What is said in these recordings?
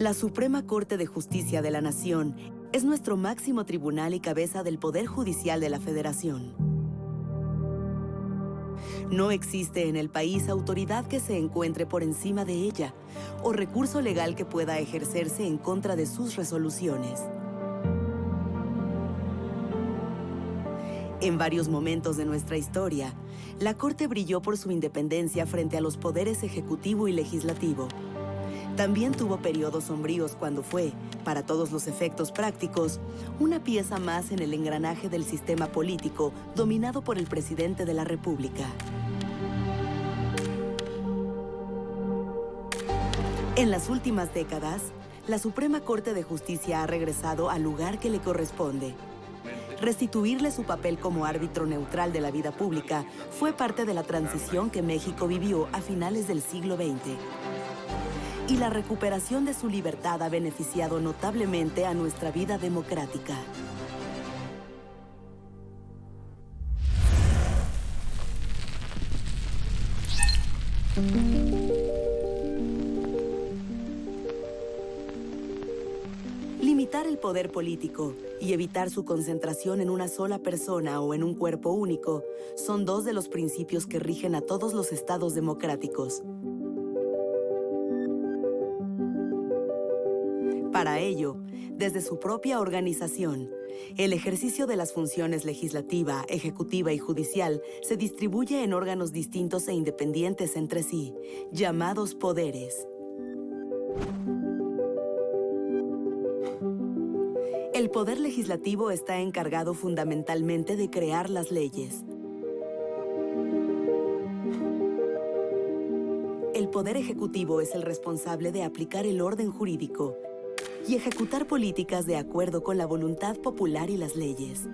La Suprema Corte de Justicia de la Nación es nuestro máximo tribunal y cabeza del Poder Judicial de la Federación. No existe en el país autoridad que se encuentre por encima de ella o recurso legal que pueda ejercerse en contra de sus resoluciones. En varios momentos de nuestra historia, la Corte brilló por su independencia frente a los poderes ejecutivo y legislativo. También tuvo periodos sombríos cuando fue, para todos los efectos prácticos, una pieza más en el engranaje del sistema político dominado por el presidente de la República. En las últimas décadas, la Suprema Corte de Justicia ha regresado al lugar que le corresponde. Restituirle su papel como árbitro neutral de la vida pública fue parte de la transición que México vivió a finales del siglo XX. Y la recuperación de su libertad ha beneficiado notablemente a nuestra vida democrática. Limitar el poder político y evitar su concentración en una sola persona o en un cuerpo único son dos de los principios que rigen a todos los estados democráticos. Para ello, desde su propia organización, el ejercicio de las funciones legislativa, ejecutiva y judicial se distribuye en órganos distintos e independientes entre sí, llamados poderes. El poder legislativo está encargado fundamentalmente de crear las leyes. El poder ejecutivo es el responsable de aplicar el orden jurídico y ejecutar políticas de acuerdo con la voluntad popular y las leyes.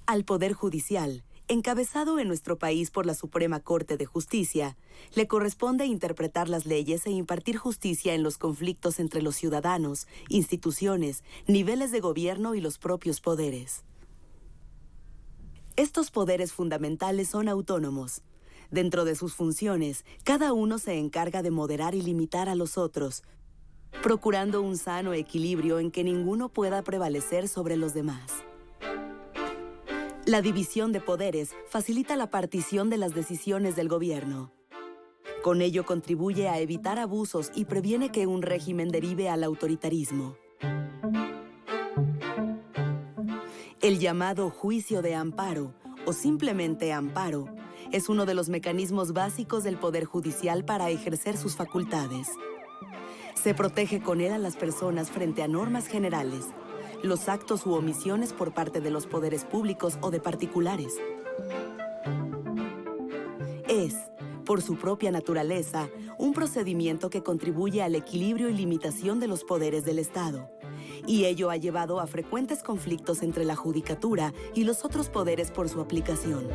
Al Poder Judicial, encabezado en nuestro país por la Suprema Corte de Justicia, le corresponde interpretar las leyes e impartir justicia en los conflictos entre los ciudadanos, instituciones, niveles de gobierno y los propios poderes. Estos poderes fundamentales son autónomos. Dentro de sus funciones, cada uno se encarga de moderar y limitar a los otros, procurando un sano equilibrio en que ninguno pueda prevalecer sobre los demás. La división de poderes facilita la partición de las decisiones del gobierno. Con ello contribuye a evitar abusos y previene que un régimen derive al autoritarismo. El llamado juicio de amparo, o simplemente amparo, es uno de los mecanismos básicos del Poder Judicial para ejercer sus facultades. Se protege con él a las personas frente a normas generales, los actos u omisiones por parte de los poderes públicos o de particulares. Es, por su propia naturaleza, un procedimiento que contribuye al equilibrio y limitación de los poderes del Estado, y ello ha llevado a frecuentes conflictos entre la judicatura y los otros poderes por su aplicación.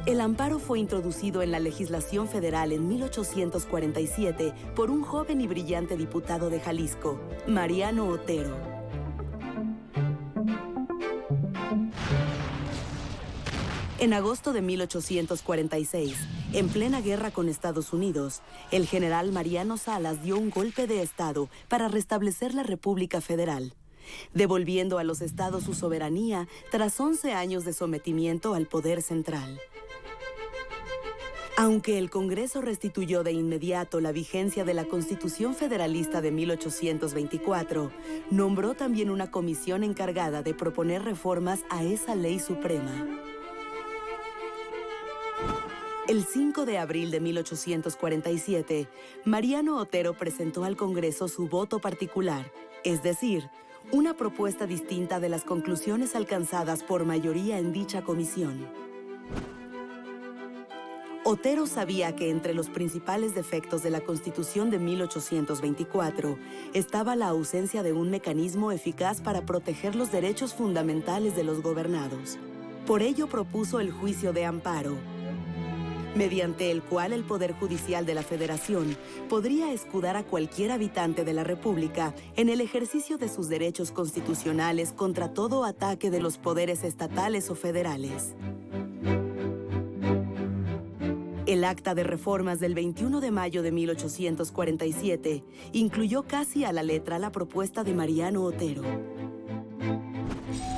El amparo fue introducido en la legislación federal en 1847 por un joven y brillante diputado de Jalisco, Mariano Otero. En agosto de 1846, en plena guerra con Estados Unidos, el general Mariano Salas dio un golpe de Estado para restablecer la República Federal, devolviendo a los estados su soberanía tras 11 años de sometimiento al poder central. Aunque el Congreso restituyó de inmediato la vigencia de la Constitución Federalista de 1824, nombró también una comisión encargada de proponer reformas a esa ley suprema. El 5 de abril de 1847, Mariano Otero presentó al Congreso su voto particular, es decir, una propuesta distinta de las conclusiones alcanzadas por mayoría en dicha comisión. Otero sabía que entre los principales defectos de la Constitución de 1824 estaba la ausencia de un mecanismo eficaz para proteger los derechos fundamentales de los gobernados. Por ello propuso el juicio de amparo, mediante el cual el Poder Judicial de la Federación podría escudar a cualquier habitante de la República en el ejercicio de sus derechos constitucionales contra todo ataque de los poderes estatales o federales. El Acta de Reformas del 21 de mayo de 1847 incluyó casi a la letra la propuesta de Mariano Otero.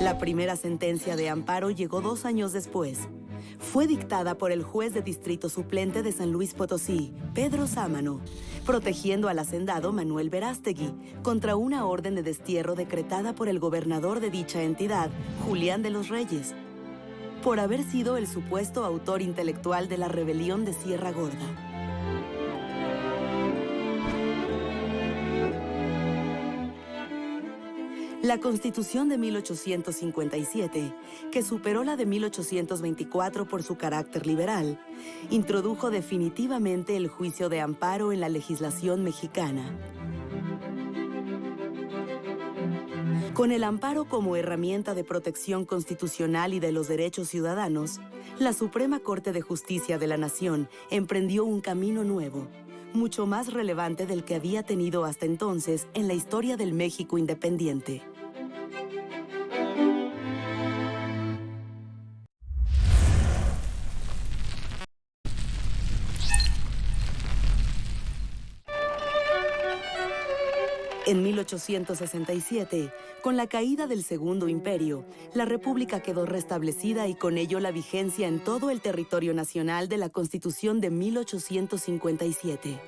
La primera sentencia de amparo llegó 2 años después. Fue dictada por el juez de distrito suplente de San Luis Potosí, Pedro Sámano, protegiendo al hacendado Manuel Verástegui contra una orden de destierro decretada por el gobernador de dicha entidad, Julián de los Reyes, por haber sido el supuesto autor intelectual de la rebelión de Sierra Gorda. La Constitución de 1857, que superó la de 1824 por su carácter liberal, introdujo definitivamente el juicio de amparo en la legislación mexicana. Con el amparo como herramienta de protección constitucional y de los derechos ciudadanos, la Suprema Corte de Justicia de la Nación emprendió un camino nuevo, mucho más relevante del que había tenido hasta entonces en la historia del México independiente. En 1867, con la caída del Segundo Imperio, la República quedó restablecida y con ello la vigencia en todo el territorio nacional de la Constitución de 1857.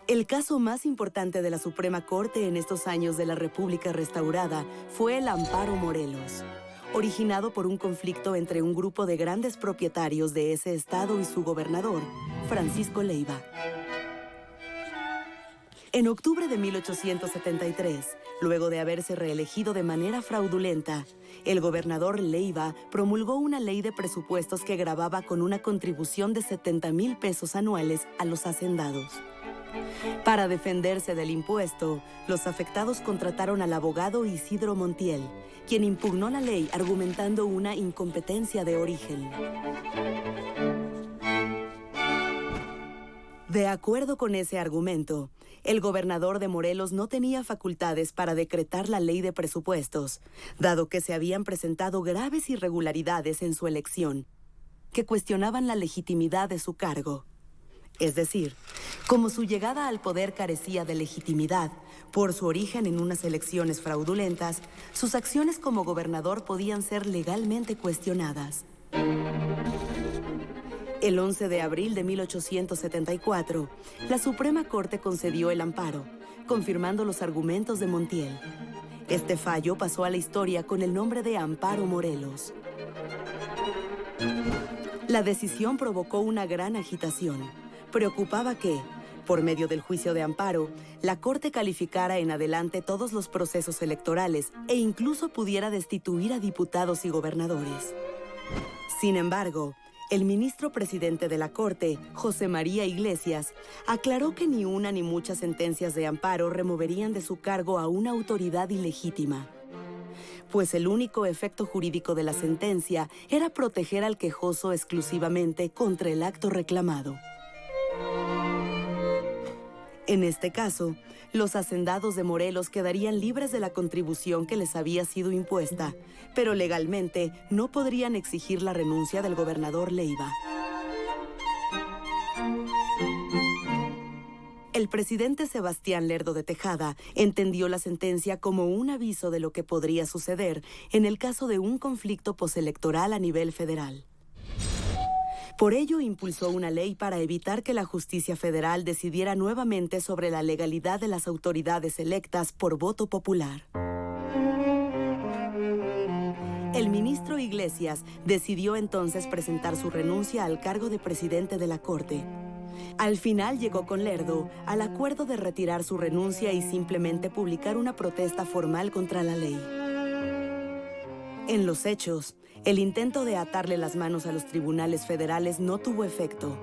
El caso más importante de la Suprema Corte en estos años de la República restaurada fue el Amparo Morelos, originado por un conflicto entre un grupo de grandes propietarios de ese estado y su gobernador, Francisco Leiva. En octubre de 1873, luego de haberse reelegido de manera fraudulenta, el gobernador Leiva promulgó una ley de presupuestos que gravaba con una contribución de 70,000 pesos anuales a los hacendados. Para defenderse del impuesto, los afectados contrataron al abogado Isidro Montiel, quien impugnó la ley argumentando una incompetencia de origen. De acuerdo con ese argumento, el gobernador de Morelos no tenía facultades para decretar la ley de presupuestos, dado que se habían presentado graves irregularidades en su elección, que cuestionaban la legitimidad de su cargo. Es decir, como su llegada al poder carecía de legitimidad por su origen en unas elecciones fraudulentas, sus acciones como gobernador podían ser legalmente cuestionadas. El 11 de abril de 1874, la Suprema Corte concedió el amparo, confirmando los argumentos de Montiel. Este fallo pasó a la historia con el nombre de Amparo Morelos. La decisión provocó una gran agitación. Preocupaba que, por medio del juicio de amparo, la Corte calificara en adelante todos los procesos electorales e incluso pudiera destituir a diputados y gobernadores. Sin embargo, el ministro presidente de la Corte, José María Iglesias, aclaró que ni una ni muchas sentencias de amparo removerían de su cargo a una autoridad ilegítima, pues el único efecto jurídico de la sentencia era proteger al quejoso exclusivamente contra el acto reclamado. En este caso, los hacendados de Morelos quedarían libres de la contribución que les había sido impuesta, pero legalmente no podrían exigir la renuncia del gobernador Leiva. El presidente Sebastián Lerdo de Tejada entendió la sentencia como un aviso de lo que podría suceder en el caso de un conflicto postelectoral a nivel federal. Por ello, impulsó una ley para evitar que la justicia federal decidiera nuevamente sobre la legalidad de las autoridades electas por voto popular. El ministro Iglesias decidió entonces presentar su renuncia al cargo de presidente de la Corte. Al final llegó con Lerdo al acuerdo de retirar su renuncia y simplemente publicar una protesta formal contra la ley. En los hechos, el intento de atarle las manos a los tribunales federales no tuvo efecto.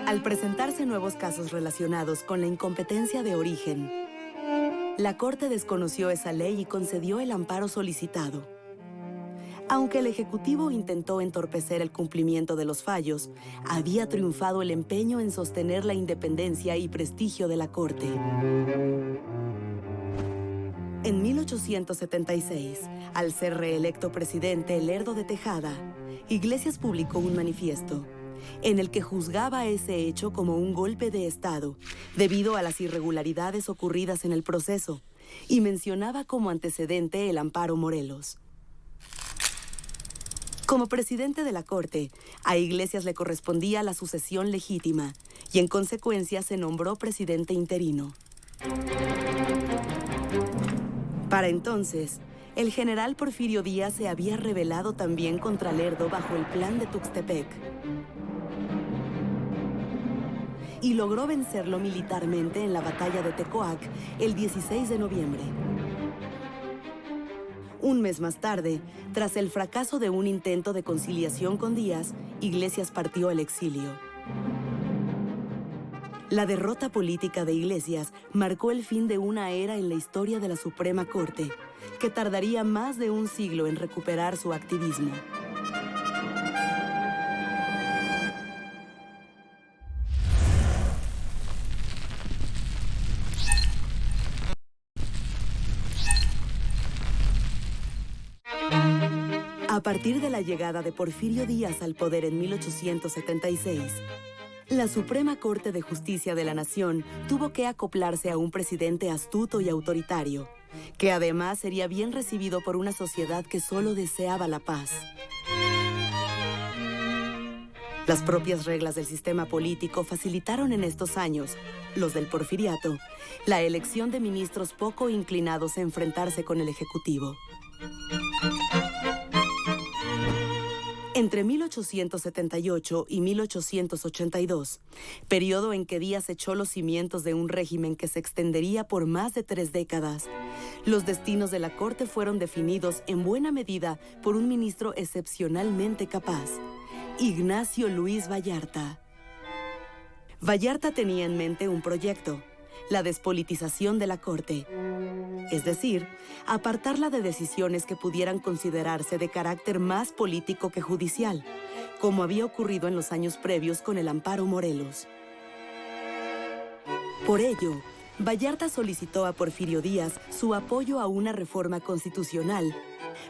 Al presentarse nuevos casos relacionados con la incompetencia de origen, la Corte desconoció esa ley y concedió el amparo solicitado. Aunque el Ejecutivo intentó entorpecer el cumplimiento de los fallos, había triunfado el empeño en sostener la independencia y prestigio de la Corte. En 1876, al ser reelecto presidente Lerdo de Tejada, Iglesias publicó un manifiesto en el que juzgaba ese hecho como un golpe de Estado debido a las irregularidades ocurridas en el proceso y mencionaba como antecedente el amparo Morelos. Como presidente de la Corte, a Iglesias le correspondía la sucesión legítima y en consecuencia se nombró presidente interino. Para entonces, el general Porfirio Díaz se había rebelado también contra Lerdo bajo el plan de Tuxtepec y logró vencerlo militarmente en la batalla de Tecoac el 16 de noviembre. Un mes más tarde, tras el fracaso de un intento de conciliación con Díaz, Iglesias partió al exilio. La derrota política de Iglesias marcó el fin de una era en la historia de la Suprema Corte, que tardaría más de un siglo en recuperar su activismo. A partir de la llegada de Porfirio Díaz al poder en 1876, la Suprema Corte de Justicia de la Nación tuvo que acoplarse a un presidente astuto y autoritario, que además sería bien recibido por una sociedad que solo deseaba la paz. Las propias reglas del sistema político facilitaron en estos años, los del Porfiriato, la elección de ministros poco inclinados a enfrentarse con el Ejecutivo. Entre 1878 y 1882, periodo en que Díaz echó los cimientos de un régimen que se extendería por más de 3 décadas, los destinos de la Corte fueron definidos en buena medida por un ministro excepcionalmente capaz, Ignacio Luis Vallarta. Vallarta tenía en mente un proyecto: la despolitización de la Corte, es decir, apartarla de decisiones que pudieran considerarse de carácter más político que judicial, como había ocurrido en los años previos con el amparo Morelos. Por ello, Vallarta solicitó a Porfirio Díaz su apoyo a una reforma constitucional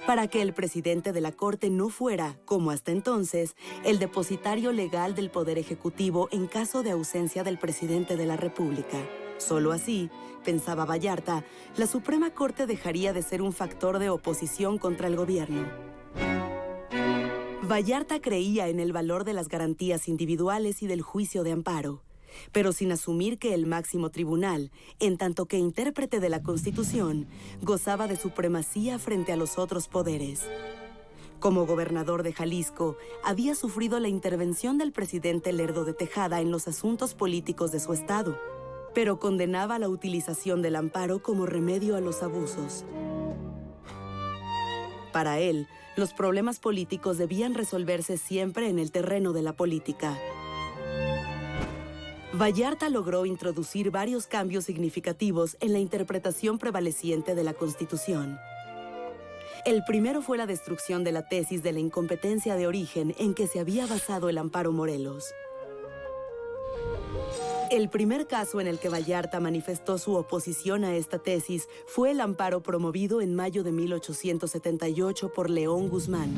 para que el presidente de la Corte no fuera, como hasta entonces, el depositario legal del Poder Ejecutivo en caso de ausencia del presidente de la República. Solo así, pensaba Vallarta, la Suprema Corte dejaría de ser un factor de oposición contra el gobierno. Vallarta creía en el valor de las garantías individuales y del juicio de amparo, pero sin asumir que el máximo tribunal, en tanto que intérprete de la Constitución, gozaba de supremacía frente a los otros poderes. Como gobernador de Jalisco, había sufrido la intervención del presidente Lerdo de Tejada en los asuntos políticos de su estado, pero condenaba la utilización del amparo como remedio a los abusos. Para él, los problemas políticos debían resolverse siempre en el terreno de la política. Vallarta logró introducir varios cambios significativos en la interpretación prevaleciente de la Constitución. El primero fue la destrucción de la tesis de la incompetencia de origen en que se había basado el amparo Morelos. El primer caso en el que Vallarta manifestó su oposición a esta tesis fue el amparo promovido en mayo de 1878 por León Guzmán,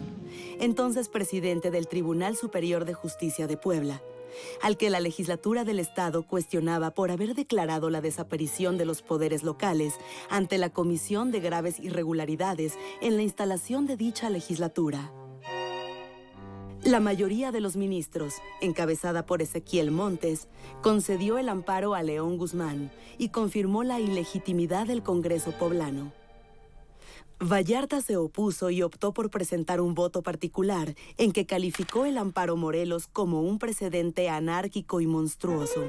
entonces presidente del Tribunal Superior de Justicia de Puebla, al que la legislatura del Estado cuestionaba por haber declarado la desaparición de los poderes locales ante la comisión de graves irregularidades en la instalación de dicha legislatura. La mayoría de los ministros, encabezada por Ezequiel Montes, concedió el amparo a León Guzmán y confirmó la ilegitimidad del Congreso poblano. Vallarta se opuso y optó por presentar un voto particular en que calificó el amparo Morelos como un precedente anárquico y monstruoso,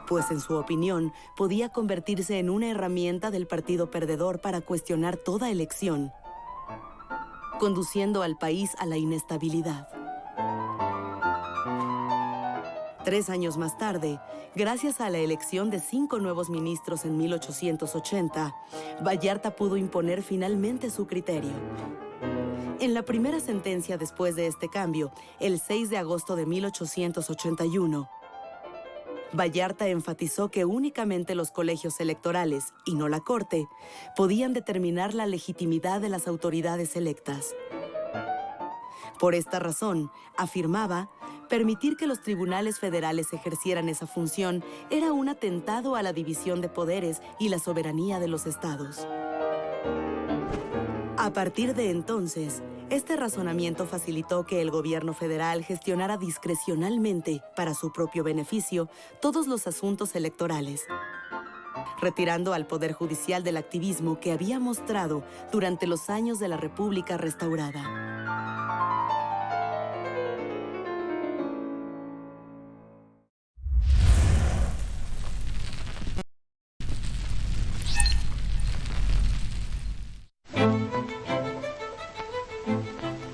pues en su opinión podía convertirse en una herramienta del partido perdedor para cuestionar toda elección, conduciendo al país a la inestabilidad. 3 años más tarde, gracias a la elección de 5 nuevos ministros en 1880, Vallarta pudo imponer finalmente su criterio. En la primera sentencia después de este cambio, el 6 de agosto de 1881, Vallarta enfatizó que únicamente los colegios electorales, y no la Corte, podían determinar la legitimidad de las autoridades electas. Por esta razón, afirmaba, permitir que los tribunales federales ejercieran esa función era un atentado a la división de poderes y la soberanía de los estados. A partir de entonces, este razonamiento facilitó que el gobierno federal gestionara discrecionalmente, para su propio beneficio, todos los asuntos electorales, retirando al Poder Judicial del activismo que había mostrado durante los años de la República restaurada.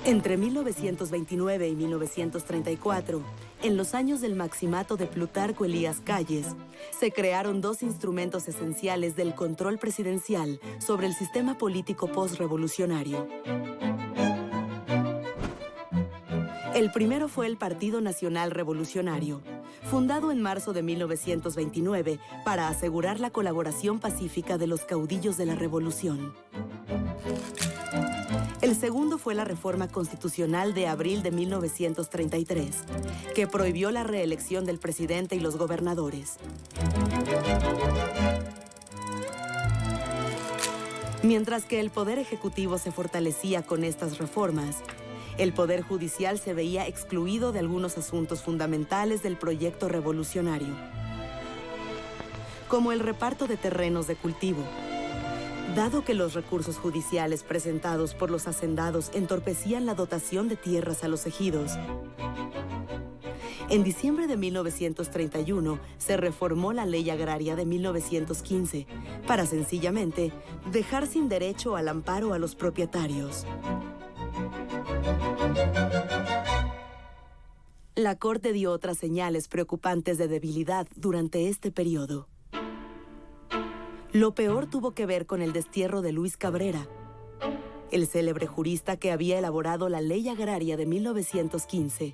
Entre 1929 y 1934, en los años del maximato de Plutarco Elías Calles, se crearon dos instrumentos esenciales del control presidencial sobre el sistema político postrevolucionario. El primero fue el Partido Nacional Revolucionario, fundado en marzo de 1929 para asegurar la colaboración pacífica de los caudillos de la revolución. El segundo fue la reforma constitucional de abril de 1933, que prohibió la reelección del presidente y los gobernadores. Mientras que el Poder Ejecutivo se fortalecía con estas reformas, el Poder Judicial se veía excluido de algunos asuntos fundamentales del proyecto revolucionario, como el reparto de terrenos de cultivo. Dado que los recursos judiciales presentados por los hacendados entorpecían la dotación de tierras a los ejidos, en diciembre de 1931 se reformó la Ley Agraria de 1915 para sencillamente dejar sin derecho al amparo a los propietarios. La Corte dio otras señales preocupantes de debilidad durante este periodo. Lo peor tuvo que ver con el destierro de Luis Cabrera, el célebre jurista que había elaborado la Ley Agraria de 1915,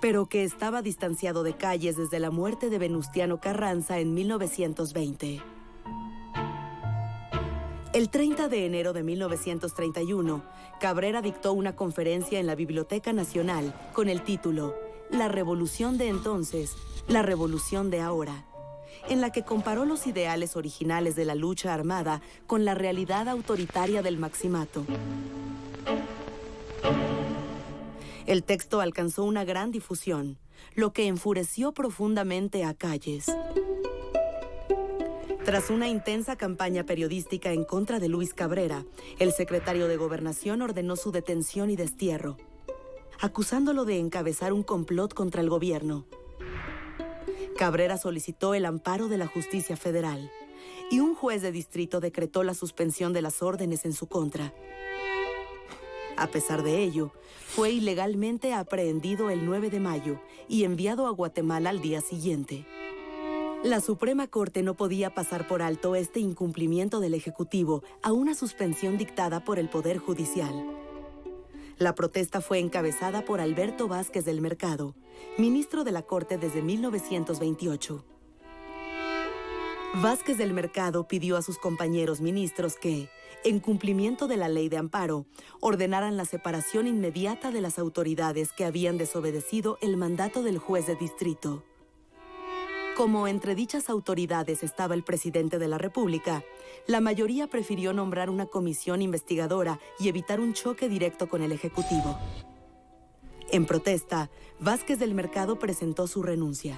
pero que estaba distanciado de Calles desde la muerte de Venustiano Carranza en 1920. El 30 de enero de 1931, Cabrera dictó una conferencia en la Biblioteca Nacional con el título La Revolución de entonces, la Revolución de ahora, en la que comparó los ideales originales de la lucha armada con la realidad autoritaria del maximato. El texto alcanzó una gran difusión, lo que enfureció profundamente a Calles. Tras una intensa campaña periodística en contra de Luis Cabrera, el secretario de Gobernación ordenó su detención y destierro, acusándolo de encabezar un complot contra el gobierno. Cabrera solicitó el amparo de la justicia federal y un juez de distrito decretó la suspensión de las órdenes en su contra. A pesar de ello, fue ilegalmente aprehendido el 9 de mayo y enviado a Guatemala al día siguiente. La Suprema Corte no podía pasar por alto este incumplimiento del Ejecutivo a una suspensión dictada por el Poder Judicial. La protesta fue encabezada por Alberto Vázquez del Mercado, ministro de la Corte desde 1928. Vázquez del Mercado pidió a sus compañeros ministros que, en cumplimiento de la ley de amparo, ordenaran la separación inmediata de las autoridades que habían desobedecido el mandato del juez de distrito. Como entre dichas autoridades estaba el presidente de la República, la mayoría prefirió nombrar una comisión investigadora y evitar un choque directo con el Ejecutivo. En protesta, Vázquez del Mercado presentó su renuncia.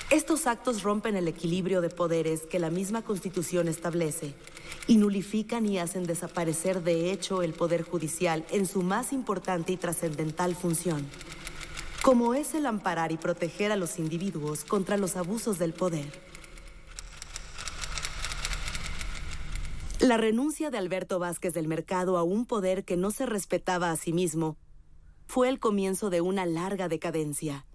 Estos actos rompen el equilibrio de poderes que la misma Constitución establece y nulifican y hacen desaparecer de hecho el Poder Judicial en su más importante y trascendental función, como es el amparar y proteger a los individuos contra los abusos del poder. La renuncia de Alberto Vázquez del Mercado a un poder que no se respetaba a sí mismo fue el comienzo de una larga decadencia.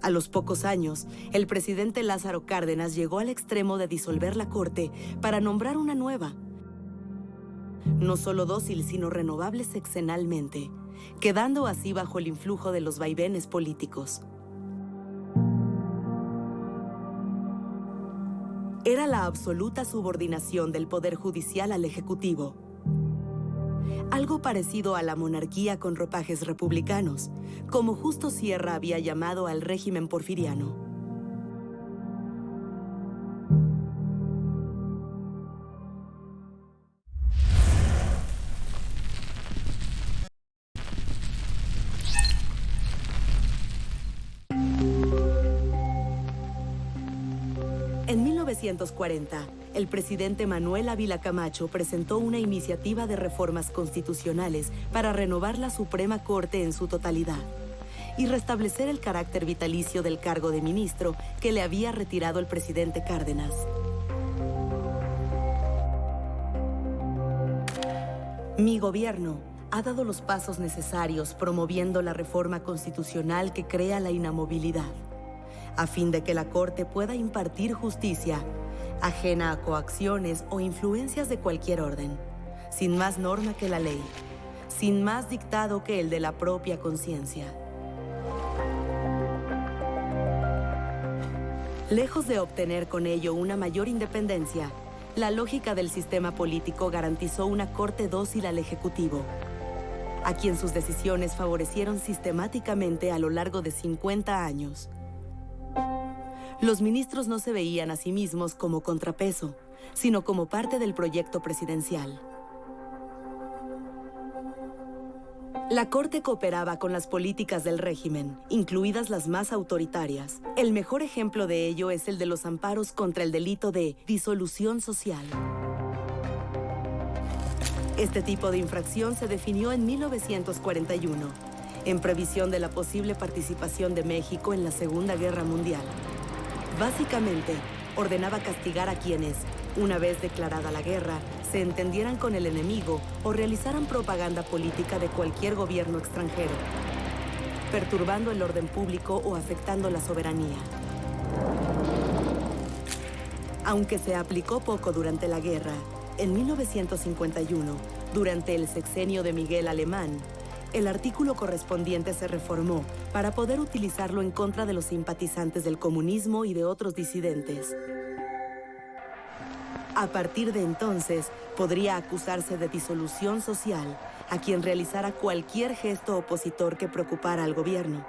A los pocos años, el presidente Lázaro Cárdenas llegó al extremo de disolver la Corte para nombrar una nueva, no solo dócil, sino renovable sexenalmente, quedando así bajo el influjo de los vaivenes políticos. Era la absoluta subordinación del Poder Judicial al Ejecutivo. Algo parecido a la monarquía con ropajes republicanos, como Justo Sierra había llamado al régimen porfiriano. En 1940, el presidente Manuel Ávila Camacho presentó una iniciativa de reformas constitucionales para renovar la Suprema Corte en su totalidad y restablecer el carácter vitalicio del cargo de ministro que le había retirado el presidente Cárdenas. Mi gobierno ha dado los pasos necesarios promoviendo la reforma constitucional que crea la inamovilidad, a fin de que la Corte pueda impartir justicia, ajena a coacciones o influencias de cualquier orden, sin más norma que la ley, sin más dictado que el de la propia conciencia. Lejos de obtener con ello una mayor independencia, la lógica del sistema político garantizó una Corte dócil al Ejecutivo, a quien sus decisiones favorecieron sistemáticamente a lo largo de 50 años. Los ministros no se veían a sí mismos como contrapeso, sino como parte del proyecto presidencial. La Corte cooperaba con las políticas del régimen, incluidas las más autoritarias. El mejor ejemplo de ello es el de los amparos contra el delito de disolución social. Este tipo de infracción se definió en 1941, en previsión de la posible participación de México en la Segunda Guerra Mundial. Básicamente, ordenaba castigar a quienes, una vez declarada la guerra, se entendieran con el enemigo o realizaran propaganda política de cualquier gobierno extranjero, perturbando el orden público o afectando la soberanía. Aunque se aplicó poco durante la guerra, en 1951, durante el sexenio de Miguel Alemán, el artículo correspondiente se reformó para poder utilizarlo en contra de los simpatizantes del comunismo y de otros disidentes. A partir de entonces, podría acusarse de disolución social a quien realizara cualquier gesto opositor que preocupara al gobierno,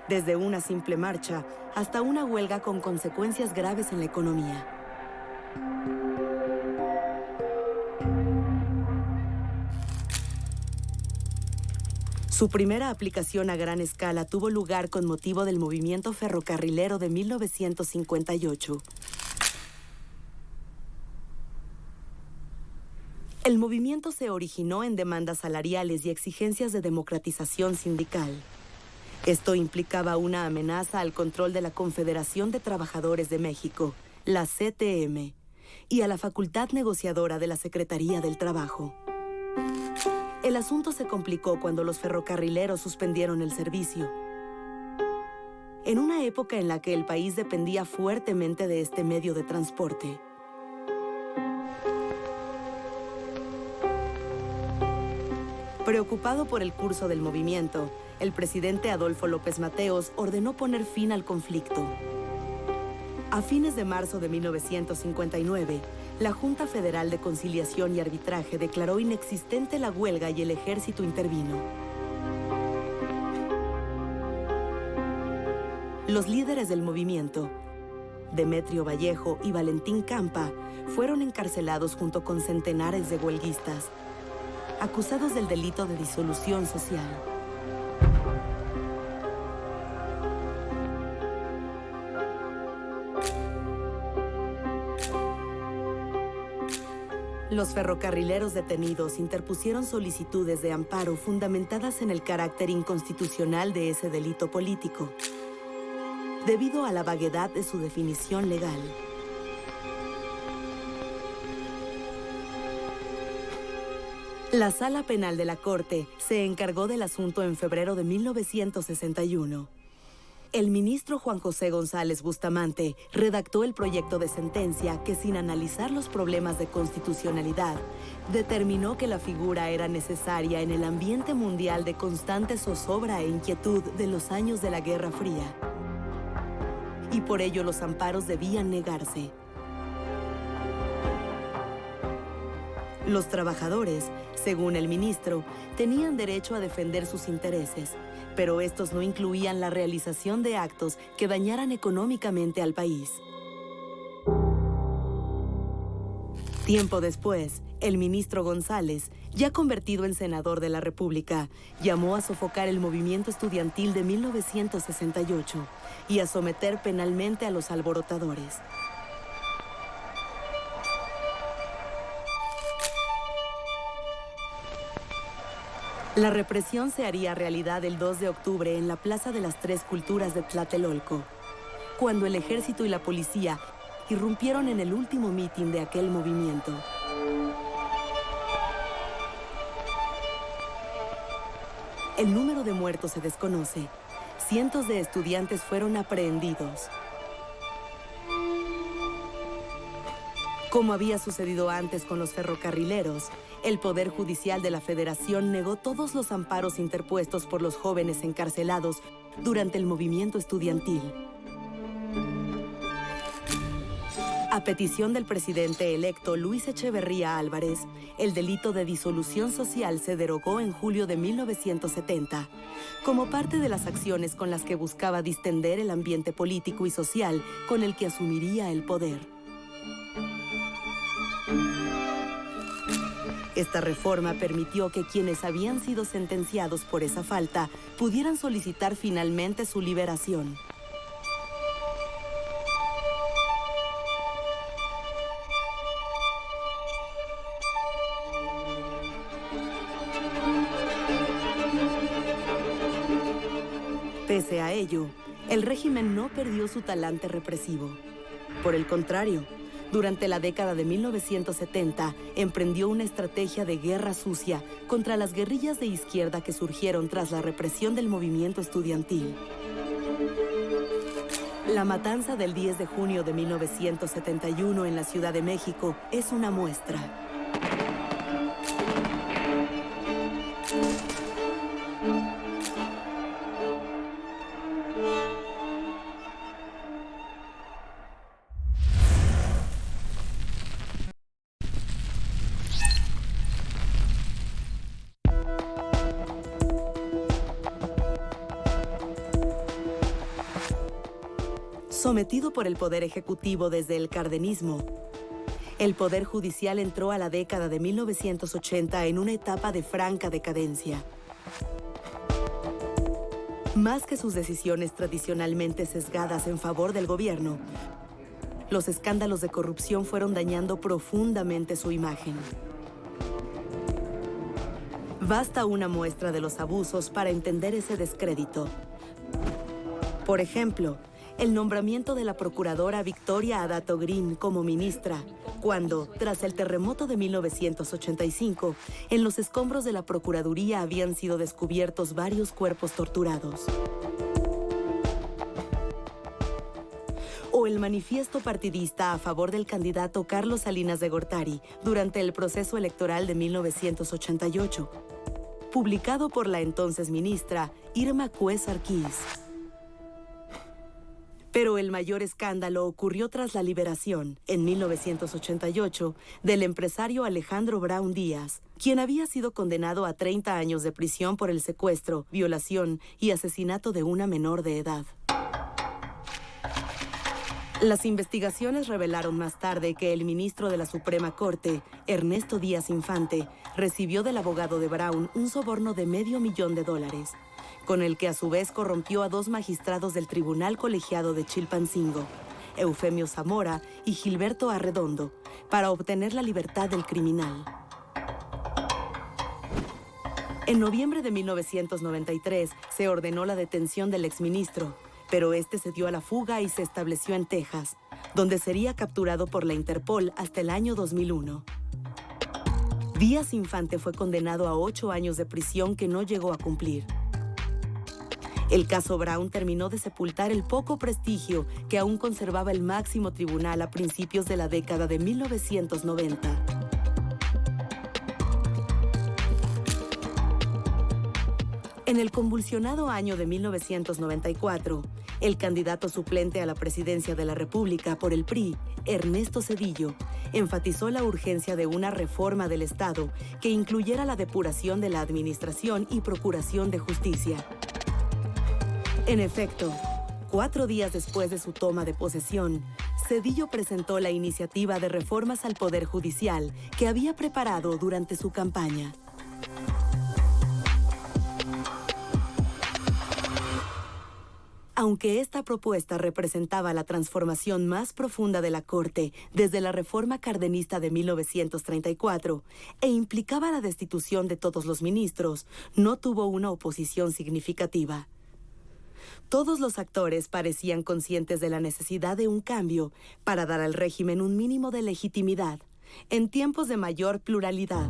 desde una simple marcha hasta una huelga con consecuencias graves en la economía. Su primera aplicación a gran escala tuvo lugar con motivo del movimiento ferrocarrilero de 1958. El movimiento se originó en demandas salariales y exigencias de democratización sindical. Esto implicaba una amenaza al control de la Confederación de Trabajadores de México, la CTM, y a la facultad negociadora de la Secretaría del Trabajo. El asunto se complicó cuando los ferrocarrileros suspendieron el servicio. En una época en la que el país dependía fuertemente de este medio de transporte. Preocupado por el curso del movimiento, el presidente Adolfo López Mateos ordenó poner fin al conflicto. A fines de marzo de 1959, la Junta Federal de Conciliación y Arbitraje declaró inexistente la huelga y el ejército intervino. Los líderes del movimiento, Demetrio Vallejo y Valentín Campa, fueron encarcelados junto con centenares de huelguistas, acusados del delito de disolución social. Los ferrocarrileros detenidos interpusieron solicitudes de amparo fundamentadas en el carácter inconstitucional de ese delito político, debido a la vaguedad de su definición legal. La Sala Penal de la Corte se encargó del asunto en febrero de 1961. El ministro Juan José González Bustamante redactó el proyecto de sentencia que, sin analizar los problemas de constitucionalidad, determinó que la figura era necesaria en el ambiente mundial de constante zozobra e inquietud de los años de la Guerra Fría. Y por ello los amparos debían negarse. Los trabajadores, según el ministro, tenían derecho a defender sus intereses, pero estos no incluían la realización de actos que dañaran económicamente al país. Tiempo después, el ministro González, ya convertido en senador de la República, llamó a sofocar el movimiento estudiantil de 1968 y a someter penalmente a los alborotadores. La represión se haría realidad el 2 de octubre en la Plaza de las Tres Culturas de Tlatelolco, cuando el ejército y la policía irrumpieron en el último mitin de aquel movimiento. El número de muertos se desconoce. Cientos de estudiantes fueron aprehendidos. Como había sucedido antes con los ferrocarrileros, el Poder Judicial de la Federación negó todos los amparos interpuestos por los jóvenes encarcelados durante el movimiento estudiantil. A petición del presidente electo Luis Echeverría Álvarez, el delito de disolución social se derogó en julio de 1970, como parte de las acciones con las que buscaba distender el ambiente político y social con el que asumiría el poder. Esta reforma permitió que quienes habían sido sentenciados por esa falta pudieran solicitar finalmente su liberación. Pese a ello, el régimen no perdió su talante represivo. Por el contrario, durante la década de 1970, emprendió una estrategia de guerra sucia contra las guerrillas de izquierda que surgieron tras la represión del movimiento estudiantil. La matanza del 10 de junio de 1971 en la Ciudad de México es una muestra. Sometido por el Poder Ejecutivo desde el cardenismo, el Poder Judicial entró a la década de 1980 en una etapa de franca decadencia. Más que sus decisiones tradicionalmente sesgadas en favor del gobierno, los escándalos de corrupción fueron dañando profundamente su imagen. Basta una muestra de los abusos para entender ese descrédito. Por ejemplo, el nombramiento de la procuradora Victoria Adato Green como ministra, cuando, tras el terremoto de 1985, en los escombros de la Procuraduría habían sido descubiertos varios cuerpos torturados. O el manifiesto partidista a favor del candidato Carlos Salinas de Gortari durante el proceso electoral de 1988, publicado por la entonces ministra Irma Cués Arquís. Pero el mayor escándalo ocurrió tras la liberación, en 1988, del empresario Alejandro Braun Díaz, quien había sido condenado a 30 años de prisión por el secuestro, violación y asesinato de una menor de edad. Las investigaciones revelaron más tarde que el ministro de la Suprema Corte, Ernesto Díaz Infante, recibió del abogado de Braun un soborno de $500,000, con el que a su vez corrompió a 2 magistrados del Tribunal Colegiado de Chilpancingo, Eufemio Zamora y Gilberto Arredondo, para obtener la libertad del criminal. En noviembre de 1993 se ordenó la detención del exministro, pero este se dio a la fuga y se estableció en Texas, donde sería capturado por la Interpol hasta el año 2001. Díaz Infante fue condenado a 8 años de prisión que no llegó a cumplir. El caso Brown terminó de sepultar el poco prestigio que aún conservaba el máximo tribunal a principios de la década de 1990. En el convulsionado año de 1994, el candidato suplente a la presidencia de la República por el PRI, Ernesto Zedillo, enfatizó la urgencia de una reforma del Estado que incluyera la depuración de la administración y procuración de justicia. En efecto, 4 días después de su toma de posesión, Zedillo presentó la iniciativa de reformas al Poder Judicial que había preparado durante su campaña. Aunque esta propuesta representaba la transformación más profunda de la Corte desde la reforma cardenista de 1934 e implicaba la destitución de todos los ministros, no tuvo una oposición significativa. Todos los actores parecían conscientes de la necesidad de un cambio para dar al régimen un mínimo de legitimidad en tiempos de mayor pluralidad.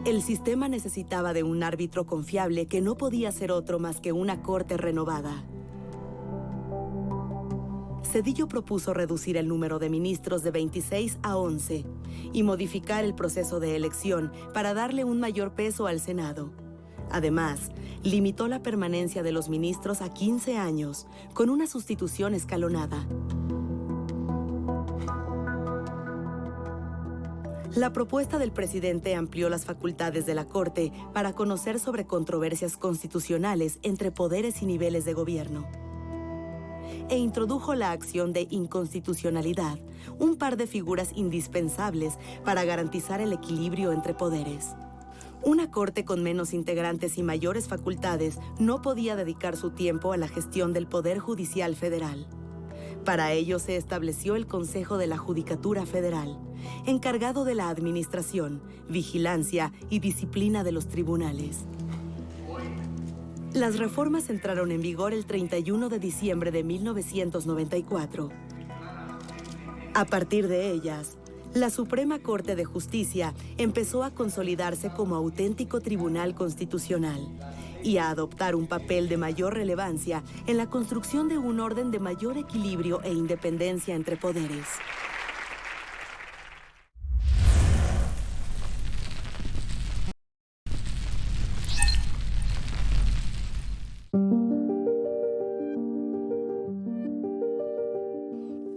El sistema necesitaba de un árbitro confiable que no podía ser otro más que una corte renovada. Zedillo propuso reducir el número de ministros de 26 a 11 y modificar el proceso de elección para darle un mayor peso al Senado. Además, limitó la permanencia de los ministros a 15 años, con una sustitución escalonada. La propuesta del presidente amplió las facultades de la Corte para conocer sobre controversias constitucionales entre poderes y niveles de gobierno. E introdujo la acción de inconstitucionalidad, un par de figuras indispensables para garantizar el equilibrio entre poderes. Una Corte con menos integrantes y mayores facultades no podía dedicar su tiempo a la gestión del Poder Judicial Federal. Para ello se estableció el Consejo de la Judicatura Federal, encargado de la administración, vigilancia y disciplina de los tribunales. Las reformas entraron en vigor el 31 de diciembre de 1994. A partir de ellas, la Suprema Corte de Justicia empezó a consolidarse como auténtico tribunal constitucional y a adoptar un papel de mayor relevancia en la construcción de un orden de mayor equilibrio e independencia entre poderes.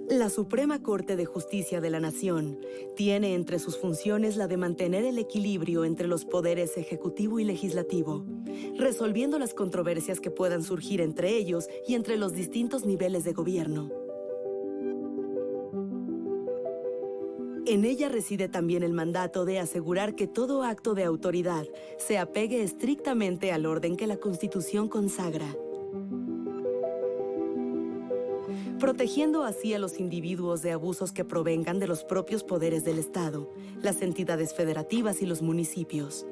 La Suprema Corte de Justicia de la Nación tiene entre sus funciones la de mantener el equilibrio entre los poderes ejecutivo y legislativo, resolviendo las controversias que puedan surgir entre ellos y entre los distintos niveles de gobierno. En ella reside también el mandato de asegurar que todo acto de autoridad se apegue estrictamente al orden que la Constitución consagra, protegiendo así a los individuos de abusos que provengan de los propios poderes del Estado, las entidades federativas y los municipios.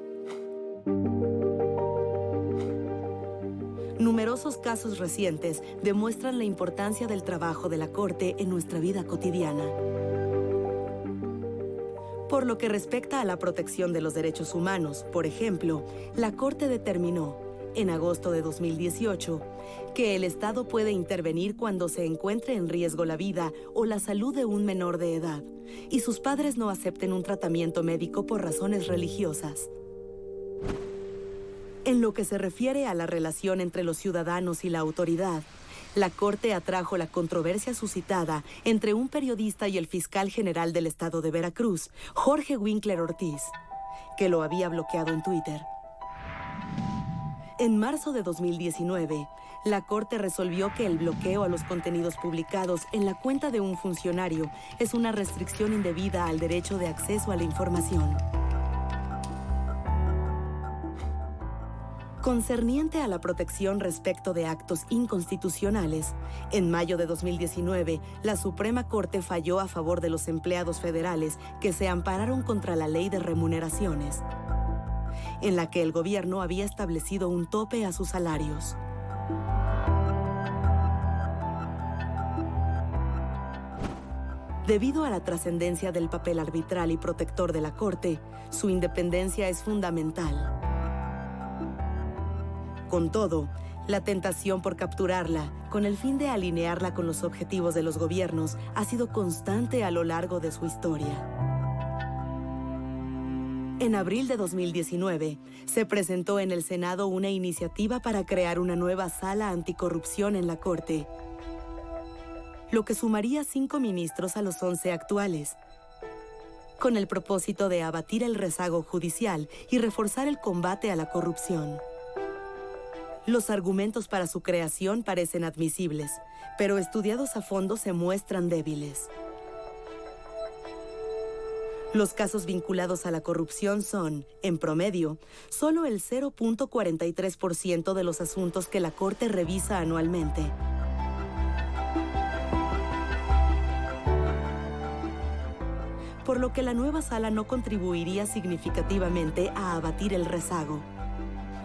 Numerosos casos recientes demuestran la importancia del trabajo de la Corte en nuestra vida cotidiana. Por lo que respecta a la protección de los derechos humanos, por ejemplo, la Corte determinó, en agosto de 2018, que el Estado puede intervenir cuando se encuentre en riesgo la vida o la salud de un menor de edad y sus padres no acepten un tratamiento médico por razones religiosas. En lo que se refiere a la relación entre los ciudadanos y la autoridad, la Corte atrajo la controversia suscitada entre un periodista y el fiscal general del estado de Veracruz, Jorge Winkler Ortiz, que lo había bloqueado en Twitter. En marzo de 2019, la Corte resolvió que el bloqueo a los contenidos publicados en la cuenta de un funcionario es una restricción indebida al derecho de acceso a la información. Concerniente a la protección respecto de actos inconstitucionales, en mayo de 2019, la Suprema Corte falló a favor de los empleados federales que se ampararon contra la Ley de Remuneraciones, en la que el gobierno había establecido un tope a sus salarios. Debido a la trascendencia del papel arbitral y protector de la Corte, su independencia es fundamental. Con todo, la tentación por capturarla, con el fin de alinearla con los objetivos de los gobiernos, ha sido constante a lo largo de su historia. En abril de 2019, se presentó en el Senado una iniciativa para crear una nueva sala anticorrupción en la Corte, lo que sumaría 5 ministros a los 11 actuales, con el propósito de abatir el rezago judicial y reforzar el combate a la corrupción. Los argumentos para su creación parecen admisibles, pero estudiados a fondo se muestran débiles. Los casos vinculados a la corrupción son, en promedio, solo el 0.43% de los asuntos que la Corte revisa anualmente. Por lo que la nueva sala no contribuiría significativamente a abatir el rezago.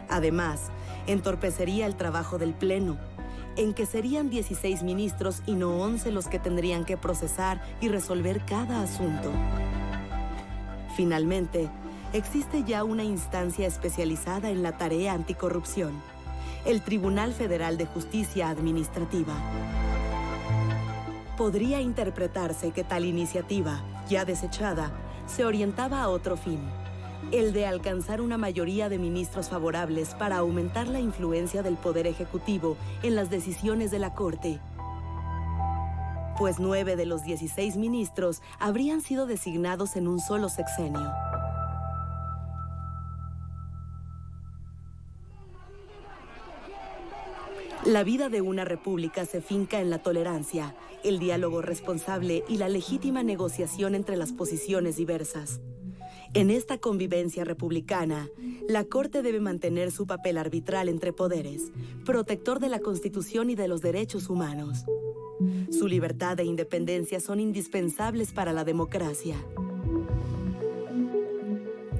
Además, entorpecería el trabajo del Pleno, en que serían 16 ministros y no 11 los que tendrían que procesar y resolver cada asunto. Finalmente, existe ya una instancia especializada en la tarea anticorrupción, el Tribunal Federal de Justicia Administrativa. Podría interpretarse que tal iniciativa, ya desechada, se orientaba a otro fin, el de alcanzar una mayoría de ministros favorables para aumentar la influencia del Poder Ejecutivo en las decisiones de la Corte, pues 9 de los 16 ministros habrían sido designados en un solo sexenio. La vida de una república se finca en la tolerancia, el diálogo responsable y la legítima negociación entre las posiciones diversas. En esta convivencia republicana, la Corte debe mantener su papel arbitral entre poderes, protector de la Constitución y de los derechos humanos. Su libertad e independencia son indispensables para la democracia.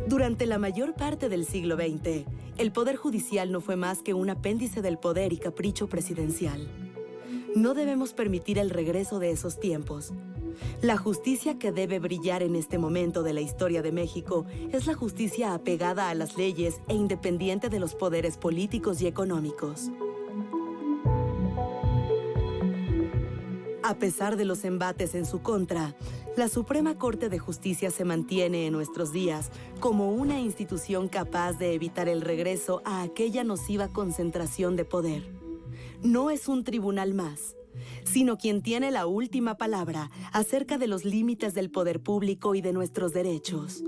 Durante la mayor parte del siglo XX, el Poder Judicial no fue más que un apéndice del poder y capricho presidencial. No debemos permitir el regreso de esos tiempos. La justicia que debe brillar en este momento de la historia de México es la justicia apegada a las leyes e independiente de los poderes políticos y económicos. A pesar de los embates en su contra, la Suprema Corte de Justicia se mantiene en nuestros días como una institución capaz de evitar el regreso a aquella nociva concentración de poder. No es un tribunal más, sino quien tiene la última palabra acerca de los límites del poder público y de nuestros derechos.